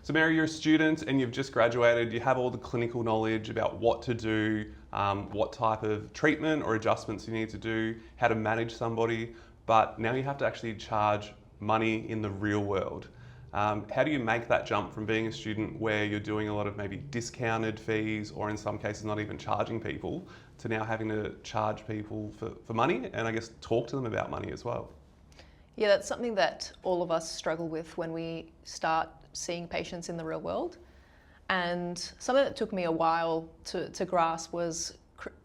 So Mary, you're a student and you've just graduated, you have all the clinical knowledge about what to do, what type of treatment or adjustments you need to do, how to manage somebody, but now you have to actually charge money in the real world. How do you make that jump from being a student where you're doing a lot of maybe discounted fees or in some cases not even charging people to now having to charge people for money and I guess talk to them about money as well? Yeah, that's something that all of us struggle with when we start seeing patients in the real world. And something that took me a while to grasp was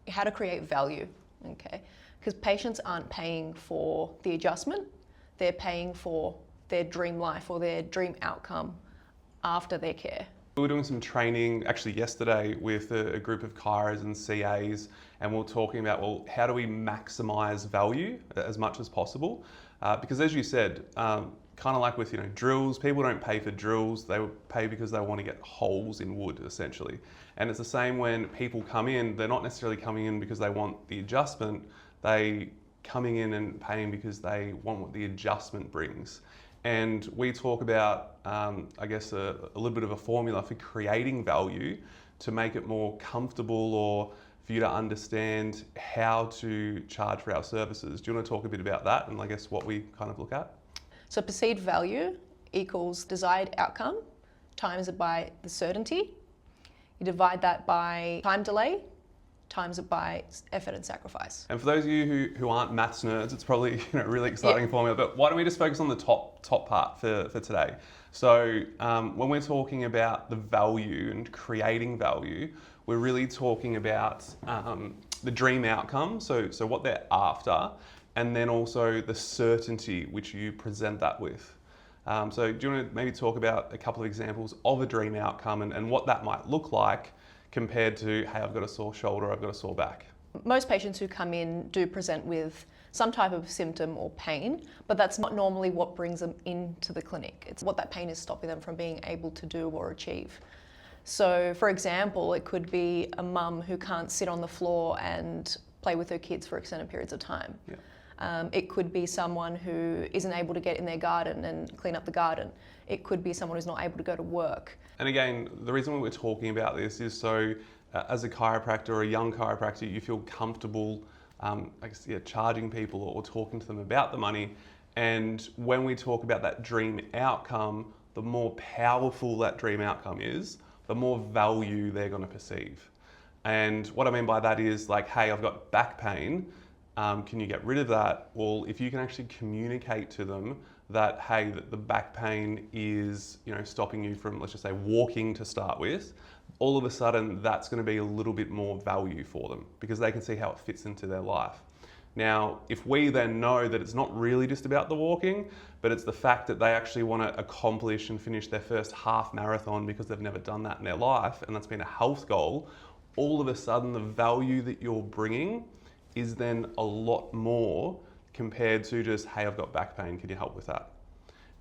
how to create value, okay? Because patients aren't paying for the adjustment, they're paying for their dream life or their dream outcome after their care. We were doing some training actually yesterday with a group of chiros and CAs, and we were talking about, well, how do we maximize value as much as possible? Because as you said, kind of like with drills, people don't pay for drills, they pay because they want to get holes in wood essentially. And it's the same when people come in, they're not necessarily coming in because they want the adjustment, they coming in and paying because they want what the adjustment brings. And we talk about, I guess, a little bit of a formula for creating value to make it more comfortable or for you to understand how to charge for our services. Do you want to talk a bit about that and I guess what we kind of look at? So perceived value equals desired outcome times it by the certainty. You divide that by time delay, times it by effort and sacrifice. And for those of you who aren't maths nerds, it's probably a really exciting formula, but why don't we just focus on the top part for today. So when we're talking about the value and creating value, we're really talking about the dream outcome, so what they're after, and then also the certainty which you present that with. So do you want to maybe talk about a couple of examples of a dream outcome and what that might look like compared to, hey, I've got a sore shoulder, I've got a sore back? Most patients who come in do present with some type of symptom or pain, but that's not normally what brings them into the clinic. It's what that pain is stopping them from being able to do or achieve. So for example, it could be a mum who can't sit on the floor and play with her kids for extended periods of time. Yeah. It could be someone who isn't able to get in their garden and clean up the garden. It could be someone who's not able to go to work. And again, the reason why we're talking about this is so as a chiropractor or a young chiropractor, you feel comfortable charging people or talking to them about the money. And when we talk about that dream outcome, the more powerful that dream outcome is, the more value they're going to perceive. And what I mean by that is like, hey, I've got back pain. Can you get rid of that? Well, if you can actually communicate to them that, hey, that the back pain is, stopping you from, let's just say, walking to start with, all of a sudden that's going to be a little bit more value for them because they can see how it fits into their life. Now, if we then know that it's not really just about the walking, but it's the fact that they actually want to accomplish and finish their first half marathon because they've never done that in their life, and that's been a health goal, all of a sudden the value that you're bringing is then a lot more compared to just, hey, I've got back pain, can you help with that?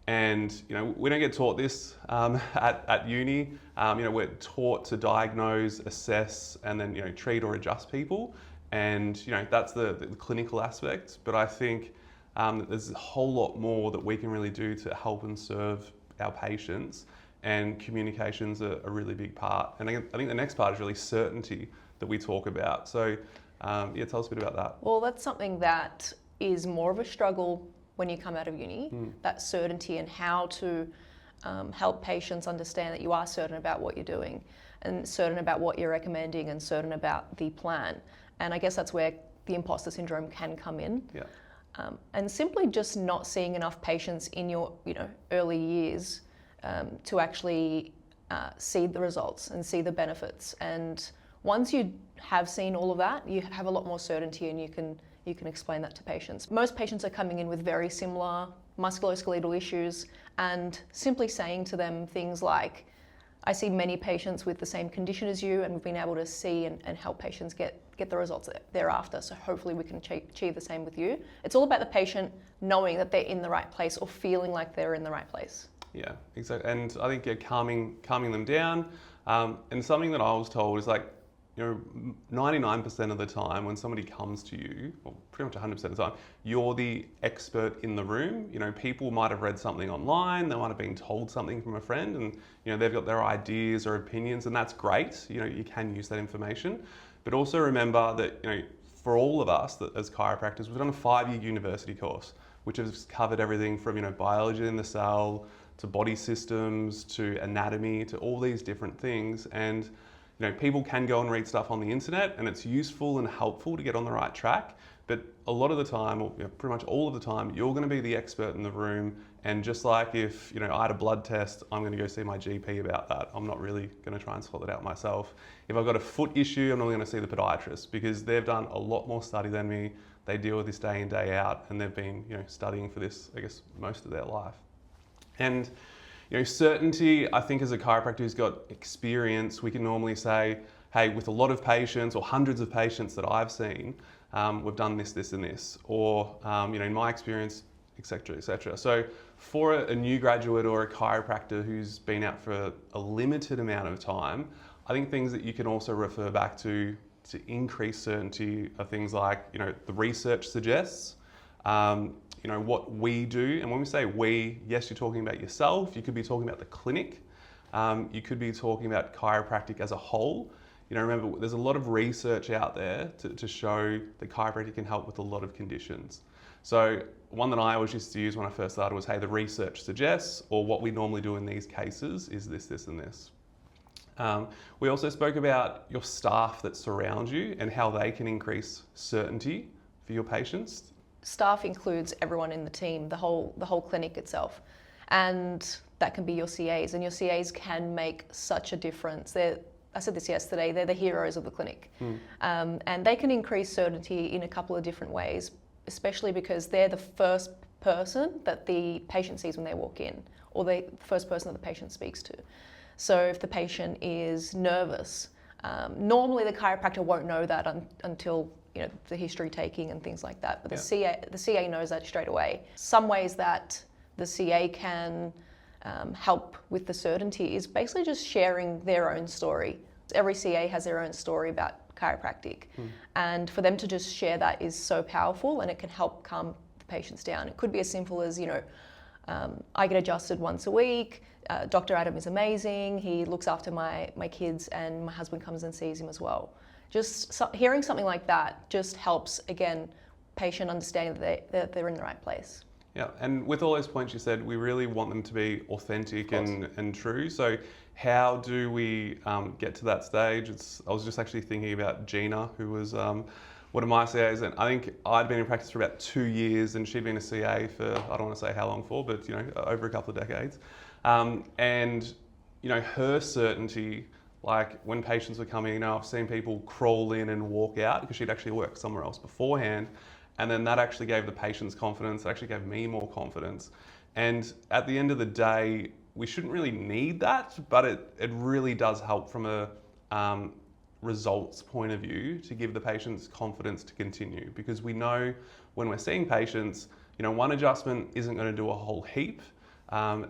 And we don't get taught this at uni. We're taught to diagnose, assess, and then treat or adjust people. And that's the clinical aspect. But I think that there's a whole lot more that we can really do to help and serve our patients. And communication's a really big part. And I think the next part is really certainty that we talk about. So tell us a bit about that. Well, that's something that is more of a struggle when you come out of uni, that certainty and how to help patients understand that you are certain about what you're doing and certain about what you're recommending and certain about the plan. And I guess that's where the imposter syndrome can come in. Yeah. And simply just not seeing enough patients in your early years to actually see the results and see the benefits. And once you have seen all of that, you have a lot more certainty and you can explain that to patients. Most patients are coming in with very similar musculoskeletal issues, and simply saying to them things like, I see many patients with the same condition as you, and we've been able to see and help patients get the results thereafter, so hopefully we can achieve the same with you. It's all about the patient knowing that they're in the right place or feeling like they're in the right place. Yeah, exactly. And I think calming them down. And something that I was told is like, 99% of the time when somebody comes to you, or pretty much 100% of the time, you're the expert in the room. People might have read something online, they might have been told something from a friend, and they've got their ideas or opinions, and that's great. You can use that information, but also remember that for all of us that as chiropractors, we've done a 5-year university course, which has covered everything from biology in the cell to body systems to anatomy to all these different things. And people can go and read stuff on the internet, and it's useful and helpful to get on the right track. But a lot of the time, or pretty much all of the time, you're going to be the expert in the room. And just like if I had a blood test, I'm going to go see my GP about that. I'm not really going to try and sort it out myself. If I've got a foot issue, I'm not going to see the podiatrist because they've done a lot more study than me. They deal with this day in, day out, and they've been studying for this, I guess, most of their life. And certainty, I think as a chiropractor who's got experience, we can normally say, hey, with a lot of patients or hundreds of patients that I've seen, we've done this, this, and this, or in my experience, etc., etc. So for a new graduate or a chiropractor who's been out for a limited amount of time, I think things that you can also refer back to increase certainty are things like, the research suggests, what we do. And when we say we, yes, you're talking about yourself. You could be talking about the clinic. You could be talking about chiropractic as a whole. Remember, there's a lot of research out there to show that chiropractic can help with a lot of conditions. So one that I always used to use when I first started was, hey, the research suggests, or what we normally do in these cases is this, this, and this. We also spoke about your staff that surround you and how they can increase certainty for your patients. Staff includes everyone in the team, the whole clinic itself, and that can be your CAs, and your CAs can make such a difference. I said this yesterday, they're the heroes of the clinic. And they can increase certainty in a couple of different ways, especially because they're the first person that the patient sees when they walk in, or the first person that the patient speaks to. So if the patient is nervous, normally the chiropractor won't know that until the history taking and things like that. But the CA knows that straight away. Some ways that the CA can help with the certainty is basically just sharing their own story. Every CA has their own story about chiropractic. And for them to just share that is so powerful, and it can help calm the patients down. It could be as simple as, I get adjusted once a week. Dr. Adam is amazing. He looks after my kids, and my husband comes and sees him as well. Just hearing something like that just helps, again, patient understanding that they're in the right place. Yeah, and with all those points you said, we really want them to be authentic and true. So how do we get to that stage? I was just actually thinking about Gina, who was one of my CAs, and I think I'd been in practice for about 2 years, and she'd been a CA for, I don't want to say how long for, but over a couple of decades. And her certainty, like when patients were coming, I've seen people crawl in and walk out because she'd actually worked somewhere else beforehand. And then that actually gave the patients confidence. It actually gave me more confidence. And at the end of the day, we shouldn't really need that, but it really does help from a results point of view to give the patients confidence to continue. Because we know when we're seeing patients, one adjustment isn't going to do a whole heap.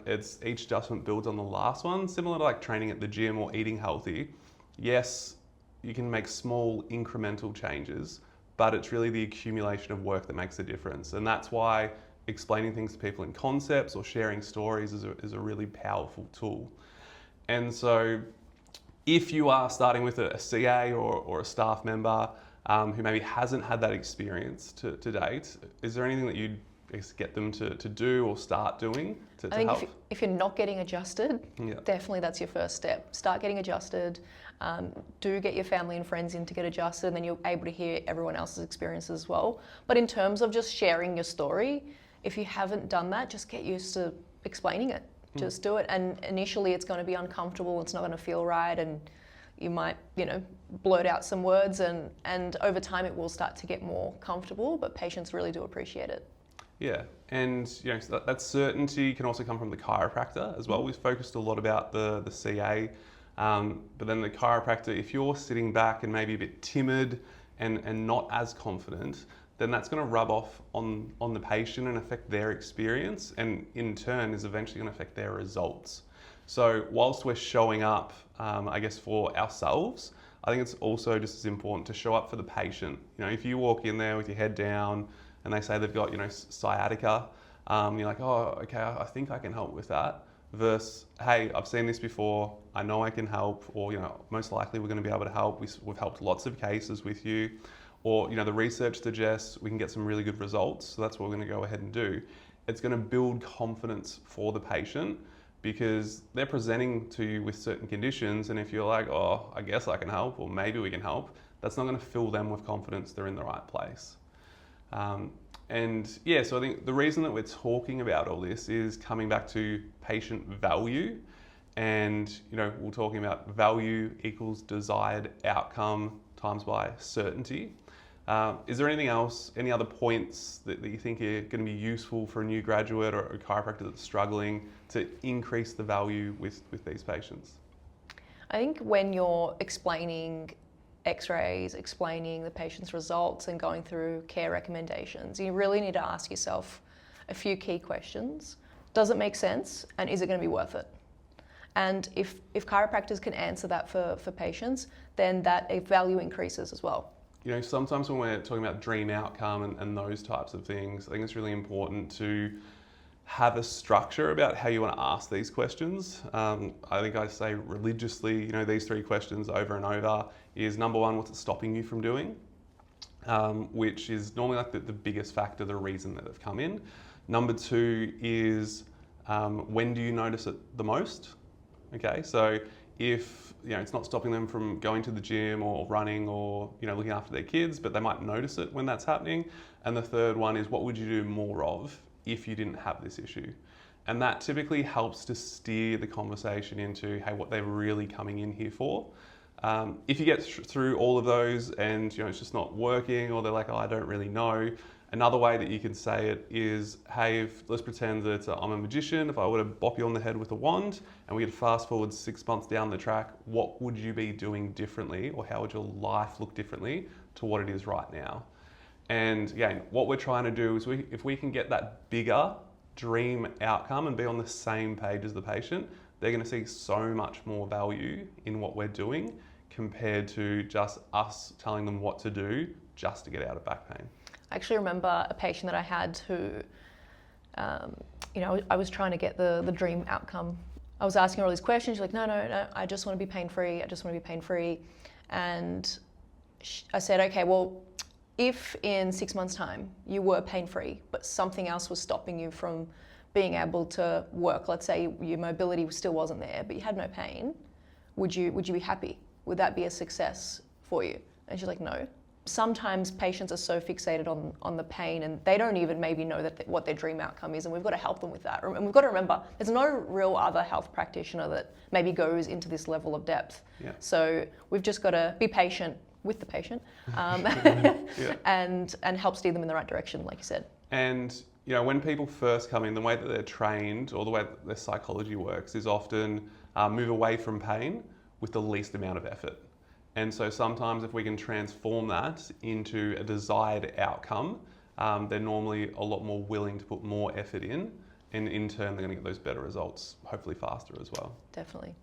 It's each adjustment builds on the last one, similar to like training at the gym or eating healthy. Yes, you can make small incremental changes, but it's really the accumulation of work that makes a difference. And that's why explaining things to people in concepts or sharing stories is a really powerful tool. And so if you are starting with a CA or a staff member who maybe hasn't had that experience to date, is there anything that you'd get them to do or start doing to help? I think if you're not getting adjusted, definitely that's your first step. Start getting adjusted. Do get your family and friends in to get adjusted, and then you're able to hear everyone else's experiences as well. But in terms of just sharing your story, if you haven't done that, just get used to explaining it. Just do it. And initially it's going to be uncomfortable, it's not going to feel right, and you might, blurt out some words, and over time it will start to get more comfortable, but patients really do appreciate it. Yeah, and that certainty can also come from the chiropractor as well. We've focused a lot about the CA, but then the chiropractor, if you're sitting back and maybe a bit timid and not as confident, then that's going to rub off on the patient and affect their experience, and in turn is eventually going to affect their results. So whilst we're showing up, I guess, for ourselves, I think it's also just as important to show up for the patient. You know, if you walk in there with your head down and they say they've got, sciatica, you're like, oh, okay, I think I can help with that. Versus, hey, I've seen this before, I know I can help, or, most likely we're going to be able to help. We've helped lots of cases with you. Or, the research suggests we can get some really good results, so that's what we're going to go ahead and do. It's going to build confidence for the patient because they're presenting to you with certain conditions, and if you're like, oh, I guess I can help, or maybe we can help, that's not going to fill them with confidence they're in the right place. So I think the reason that we're talking about all this is coming back to patient value. And, we're talking about value equals desired outcome times by certainty. Is there anything else, any other points that you think are going to be useful for a new graduate or a chiropractor that's struggling to increase the value with these patients? I think when you're explaining x-rays, explaining the patient's results and going through care recommendations, you really need to ask yourself a few key questions. Does it make sense, and is it going to be worth it? And if chiropractors can answer that for patients, then that value increases as well. Sometimes when we're talking about dream outcome and those types of things, I think it's really important to have a structure about how you want to ask these questions. I think I say religiously, these 3 questions over and over is number 1, what's it stopping you from doing? Which is normally like the biggest factor, the reason that they've come in. Number 2 is when do you notice it the most? Okay, so if it's not stopping them from going to the gym or running or looking after their kids, but they might notice it when that's happening. And the third one is what would you do more of if you didn't have this issue? And that typically helps to steer the conversation into, hey, what they're really coming in here for. If you get through all of those and it's just not working, or they're like, oh, I don't really know. Another way that you can say it is, hey, let's pretend that I'm a magician. If I were to bop you on the head with a wand and we could fast forward 6 months down the track, what would you be doing differently, or how would your life look differently to what it is right now? And again, what we're trying to do is if we can get that bigger dream outcome and be on the same page as the patient, they're going to see so much more value in what we're doing compared to just us telling them what to do just to get out of back pain. I actually remember a patient that I had who, I was trying to get the dream outcome. I was asking her all these questions. She's like, no, I just want to be pain-free. And I said, okay, well, if in 6 months' time you were pain-free, but something else was stopping you from being able to work, let's say your mobility still wasn't there, but you had no pain, would you be happy? Would that be a success for you? And she's like, no. Sometimes patients are so fixated on the pain and they don't even maybe know what their dream outcome is, and we've got to help them with that. And we've got to remember, there's no real other health practitioner that maybe goes into this level of depth. Yeah. So we've just got to be patient with the patient and help steer them in the right direction, like you said. And when people first come in, the way that they're trained or the way that their psychology works is often move away from pain with the least amount of effort. And so sometimes if we can transform that into a desired outcome, they're normally a lot more willing to put more effort in, and in turn they're going to get those better results, hopefully faster as well. Definitely.